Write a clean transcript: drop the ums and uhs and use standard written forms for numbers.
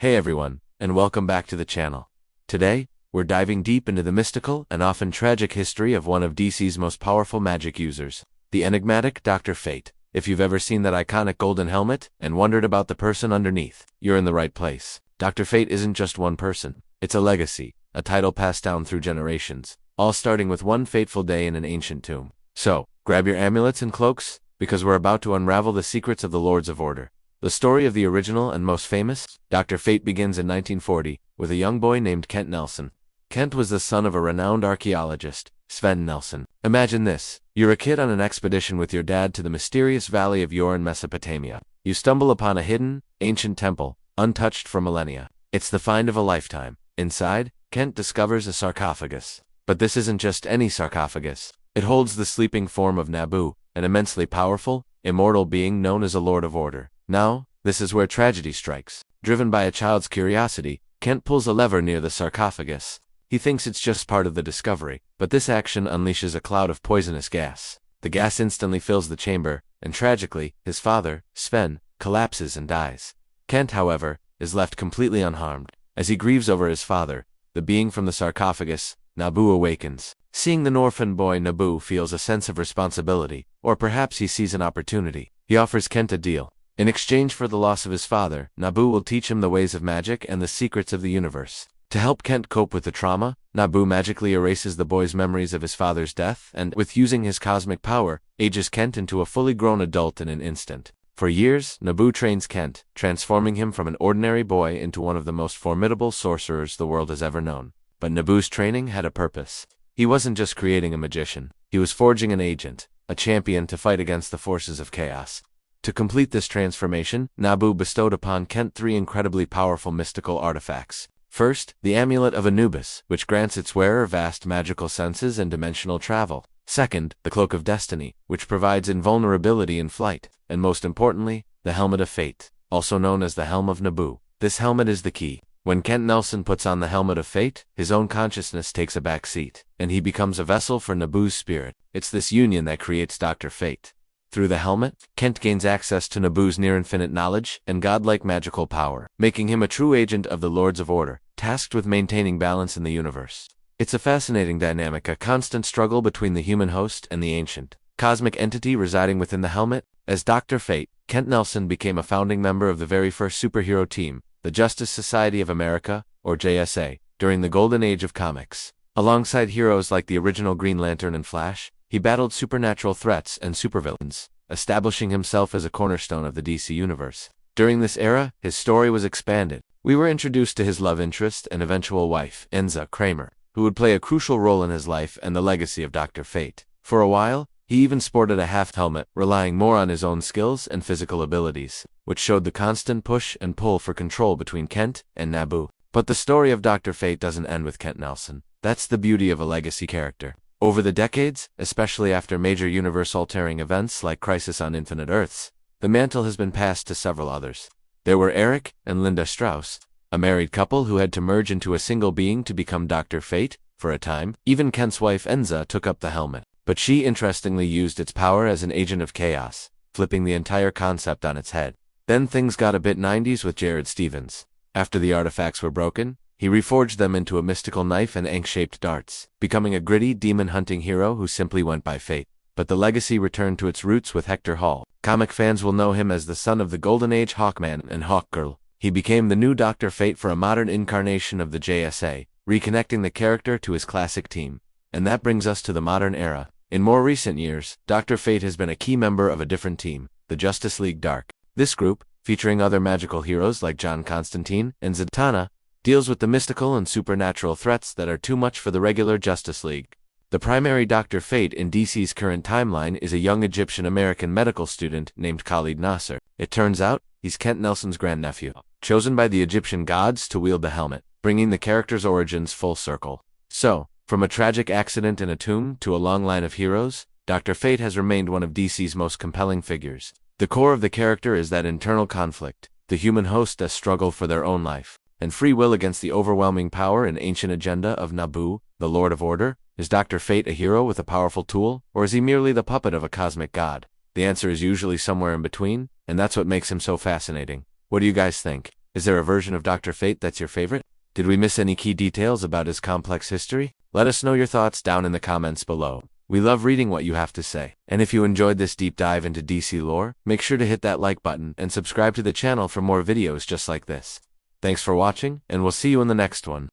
Hey everyone, and welcome back to the channel. Today, we're diving deep into the mystical and often tragic history of one of DC's most powerful magic users, the enigmatic Dr. Fate. If you've ever seen that iconic golden helmet and wondered about the person underneath, you're in the right place. Dr. Fate isn't just one person, it's a legacy, a title passed down through generations, all starting with one fateful day in an ancient tomb. So, grab your amulets and cloaks, because we're about to unravel the secrets of the Lords of Order. The story of the original and most famous, Dr. Fate, begins in 1940, with a young boy named Kent Nelson. Kent was the son of a renowned archaeologist, Sven Nelson. Imagine this: you're a kid on an expedition with your dad to the mysterious Valley of Ur in Mesopotamia. You stumble upon a hidden, ancient temple, untouched for millennia. It's the find of a lifetime. Inside, Kent discovers a sarcophagus. But this isn't just any sarcophagus. It holds the sleeping form of Nabu, an immensely powerful, immortal being known as a Lord of Order. Now, this is where tragedy strikes. Driven by a child's curiosity, Kent pulls a lever near the sarcophagus. He thinks it's just part of the discovery, but this action unleashes a cloud of poisonous gas. The gas instantly fills the chamber, and tragically, his father, Sven, collapses and dies. Kent, however, is left completely unharmed. As he grieves over his father, the being from the sarcophagus, Nabu, awakens. Seeing the orphan boy, Nabu feels a sense of responsibility, or perhaps he sees an opportunity. He offers Kent a deal. In exchange for the loss of his father, Nabu will teach him the ways of magic and the secrets of the universe. To help Kent cope with the trauma, Nabu magically erases the boy's memories of his father's death and, with using his cosmic power, ages Kent into a fully grown adult in an instant. For years, Nabu trains Kent, transforming him from an ordinary boy into one of the most formidable sorcerers the world has ever known. But Nabu's training had a purpose. He wasn't just creating a magician. He was forging an agent, a champion to fight against the forces of chaos. To complete this transformation, Nabu bestowed upon Kent three incredibly powerful mystical artifacts. First, the Amulet of Anubis, which grants its wearer vast magical senses and dimensional travel. Second, the Cloak of Destiny, which provides invulnerability in flight. And most importantly, the Helmet of Fate, also known as the Helm of Nabu. This helmet is the key. When Kent Nelson puts on the Helmet of Fate, his own consciousness takes a back seat, and he becomes a vessel for Nabu's spirit. It's this union that creates Dr. Fate. Through the helmet, Kent gains access to Nabu's near-infinite knowledge and godlike magical power, making him a true agent of the Lords of Order, tasked with maintaining balance in the universe. It's a fascinating dynamic, a constant struggle between the human host and the ancient, cosmic entity residing within the helmet. As Dr. Fate, Kent Nelson became a founding member of the very first superhero team, the Justice Society of America, or JSA, during the golden age of comics. Alongside heroes like the original Green Lantern and Flash, he battled supernatural threats and supervillains, establishing himself as a cornerstone of the DC universe. During this era, his story was expanded. We were introduced to his love interest and eventual wife, Enza Kramer, who would play a crucial role in his life and the legacy of Dr. Fate. For a while, he even sported a half-helmet, relying more on his own skills and physical abilities, which showed the constant push and pull for control between Kent and Nabu. But the story of Dr. Fate doesn't end with Kent Nelson. That's the beauty of a legacy character. Over the decades, especially after major universe-altering events like Crisis on Infinite Earths, the mantle has been passed to several others. There were Eric and Linda Strauss, a married couple who had to merge into a single being to become Dr. Fate. For a time, even Kent's wife Enza took up the helmet, but she interestingly used its power as an agent of chaos, flipping the entire concept on its head. Then things got a bit 90s with Jared Stevens. After the artifacts were broken, he reforged them into a mystical knife and ankh-shaped darts, becoming a gritty, demon-hunting hero who simply went by Fate. But the legacy returned to its roots with Hector Hall. Comic fans will know him as the son of the Golden Age Hawkman and Hawkgirl. He became the new Dr. Fate for a modern incarnation of the JSA, reconnecting the character to his classic team. And that brings us to the modern era. In more recent years, Dr. Fate has been a key member of a different team, the Justice League Dark. This group, featuring other magical heroes like John Constantine and Zatanna, deals with the mystical and supernatural threats that are too much for the regular Justice League. The primary Dr. Fate in DC's current timeline is a young Egyptian-American medical student named Khalid Nasser. It turns out, he's Kent Nelson's grandnephew, chosen by the Egyptian gods to wield the helmet, bringing the character's origins full circle. So, from a tragic accident in a tomb to a long line of heroes, Dr. Fate has remained one of DC's most compelling figures. The core of the character is that internal conflict, the human host that struggle for their own life and free will against the overwhelming power and ancient agenda of Nabu, the Lord of Order. Is Dr. Fate a hero with a powerful tool, or is he merely the puppet of a cosmic god? The answer is usually somewhere in between, and that's what makes him so fascinating. What do you guys think? Is there a version of Dr. Fate that's your favorite? Did we miss any key details about his complex history? Let us know your thoughts down in the comments below. We love reading what you have to say. And if you enjoyed this deep dive into DC lore, make sure to hit that like button and subscribe to the channel for more videos just like this. Thanks for watching, and we'll see you in the next one.